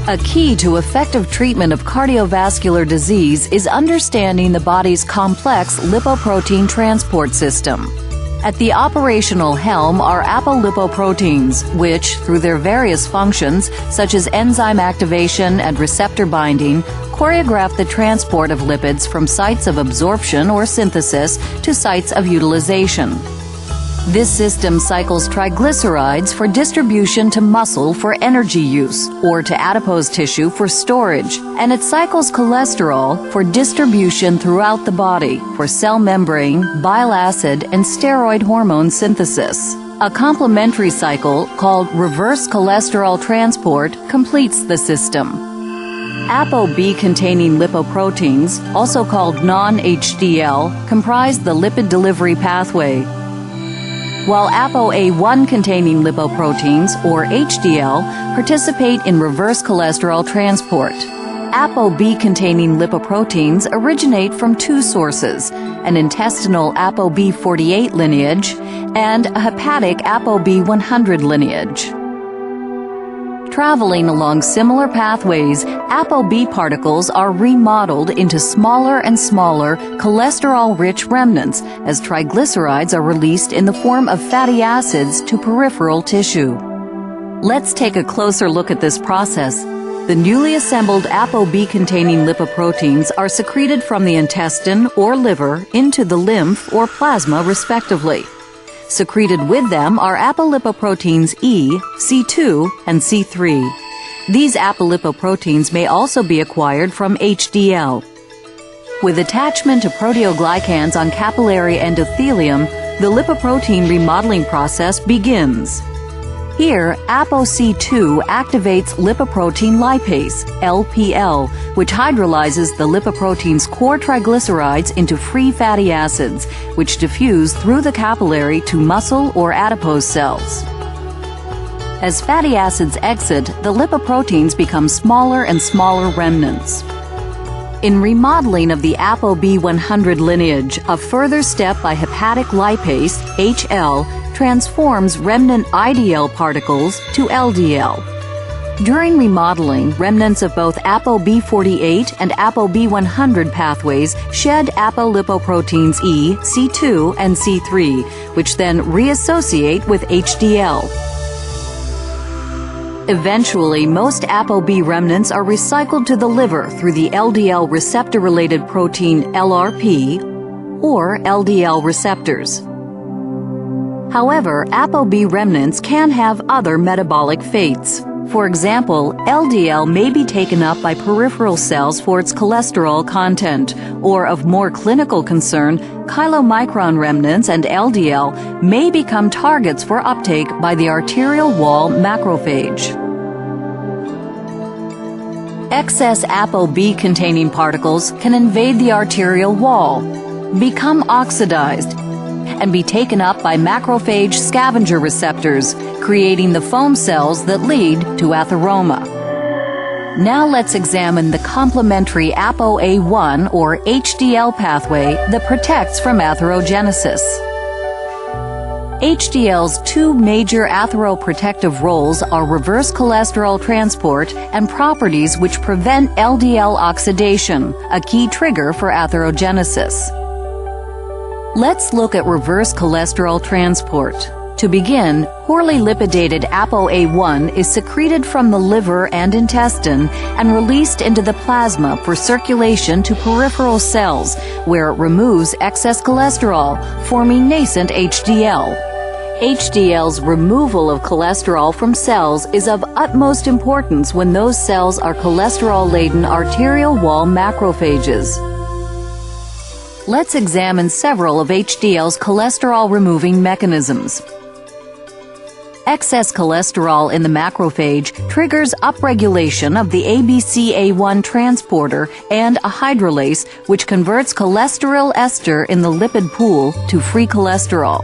A key to effective treatment of cardiovascular disease is understanding the body's complex lipoprotein transport system. At the operational helm are apolipoproteins, which, through their various functions, such as enzyme activation and receptor binding, choreograph the transport of lipids from sites of absorption or synthesis to sites of utilization. This system cycles triglycerides for distribution to muscle for energy use, or to adipose tissue for storage, and it cycles cholesterol for distribution throughout the body for cell membrane, bile acid, and steroid hormone synthesis. A complementary cycle called reverse cholesterol transport completes the system. ApoB-containing lipoproteins, also called non-HDL, comprise the lipid delivery pathway, while ApoA1-containing lipoproteins, or HDL, participate in reverse cholesterol transport. ApoB-containing lipoproteins originate from two sources, an intestinal ApoB48 lineage and a hepatic ApoB100 lineage. Traveling along similar pathways, ApoB particles are remodeled into smaller and smaller cholesterol-rich remnants as triglycerides are released in the form of fatty acids to peripheral tissue. Let's take a closer look at this process. The newly assembled ApoB-containing lipoproteins are secreted from the intestine or liver into the lymph or plasma, respectively. Secreted with them are apolipoproteins E, C2, and C3. These apolipoproteins may also be acquired from HDL. With attachment to proteoglycans on capillary endothelium, the lipoprotein remodeling process begins. Here, ApoC2 activates lipoprotein lipase, LPL, which hydrolyzes the lipoprotein's core triglycerides into free fatty acids, which diffuse through the capillary to muscle or adipose cells. As fatty acids exit, the lipoproteins become smaller and smaller remnants. In remodeling of the ApoB100 lineage, a further step by hepatic lipase, HL, transforms remnant IDL particles to LDL. During remodeling, remnants of both ApoB48 and ApoB100 pathways shed apolipoproteins E, C2, and C3, which then reassociate with HDL. Eventually, most ApoB remnants are recycled to the liver through the LDL receptor-related protein LRP or LDL receptors. However, ApoB remnants can have other metabolic fates. For example, LDL may be taken up by peripheral cells for its cholesterol content, or of more clinical concern, chylomicron remnants and LDL may become targets for uptake by the arterial wall macrophage. Excess ApoB-containing particles can invade the arterial wall, become oxidized, and be taken up by macrophage scavenger receptors, creating the foam cells that lead to atheroma. Now let's examine the complementary ApoA1 or HDL pathway that protects from atherogenesis. HDL's two major atheroprotective roles are reverse cholesterol transport and properties which prevent LDL oxidation, a key trigger for atherogenesis. Let's look at reverse cholesterol transport. To begin, poorly lipidated ApoA1 is secreted from the liver and intestine and released into the plasma for circulation to peripheral cells, where it removes excess cholesterol, forming nascent HDL. HDL's removal of cholesterol from cells is of utmost importance when those cells are cholesterol-laden arterial wall macrophages. Let's examine several of HDL's cholesterol-removing mechanisms. Excess cholesterol in the macrophage triggers upregulation of the ABCA1 transporter and a hydrolase, which converts cholesterol ester in the lipid pool to free cholesterol.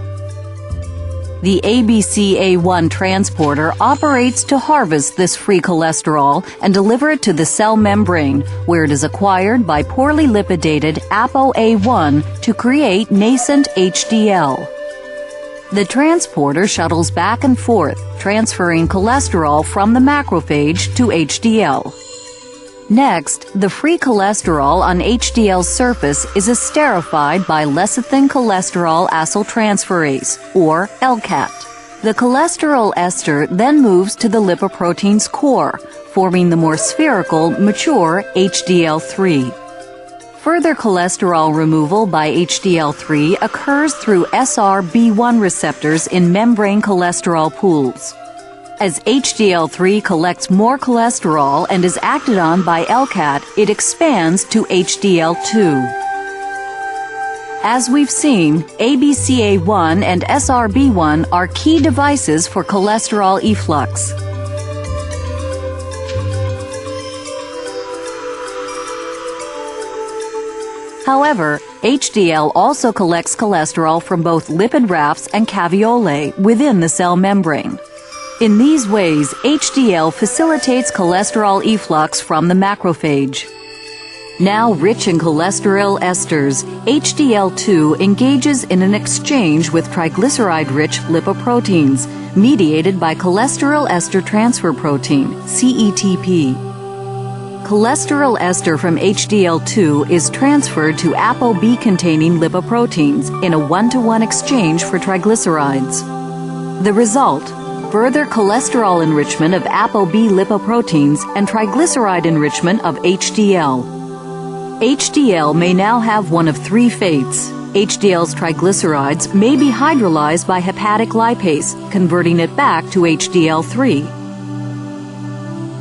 The ABCA1 transporter operates to harvest this free cholesterol and deliver it to the cell membrane, where it is acquired by poorly lipidated ApoA1 to create nascent HDL. The transporter shuttles back and forth, transferring cholesterol from the macrophage to HDL. Next, the free cholesterol on HDL's surface is esterified by lecithin cholesterol acyltransferase, or LCAT. The cholesterol ester then moves to the lipoprotein's core, forming the more spherical, mature HDL3. Further cholesterol removal by HDL3 occurs through SRB1 receptors in membrane cholesterol pools. As HDL3 collects more cholesterol and is acted on by LCAT, it expands to HDL2. As we've seen, ABCA1 and SRB1 are key devices for cholesterol efflux. However, HDL also collects cholesterol from both lipid rafts and caveolae within the cell membrane. In these ways, HDL facilitates cholesterol efflux from the macrophage. Now rich in cholesterol esters, HDL2 engages in an exchange with triglyceride-rich lipoproteins, mediated by cholesterol ester transfer protein, CETP. Cholesterol ester from HDL2 is transferred to ApoB-containing lipoproteins in a 1-to-1 exchange for triglycerides. The result: further cholesterol enrichment of ApoB lipoproteins and triglyceride enrichment of HDL. HDL may now have one of three fates. HDL's triglycerides may be hydrolyzed by hepatic lipase, converting it back to HDL3.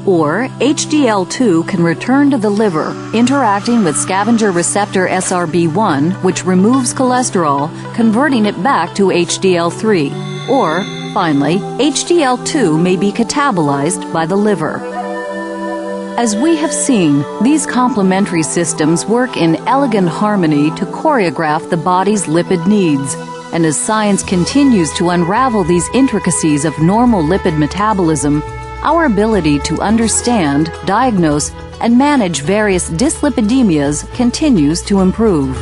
Or HDL2 can return to the liver, interacting with scavenger receptor SRB1, which removes cholesterol, converting it back to HDL3. Or, finally, HDL2 may be catabolized by the liver. As we have seen, these complementary systems work in elegant harmony to choreograph the body's lipid needs. And as science continues to unravel these intricacies of normal lipid metabolism, our ability to understand, diagnose, and manage various dyslipidemias continues to improve.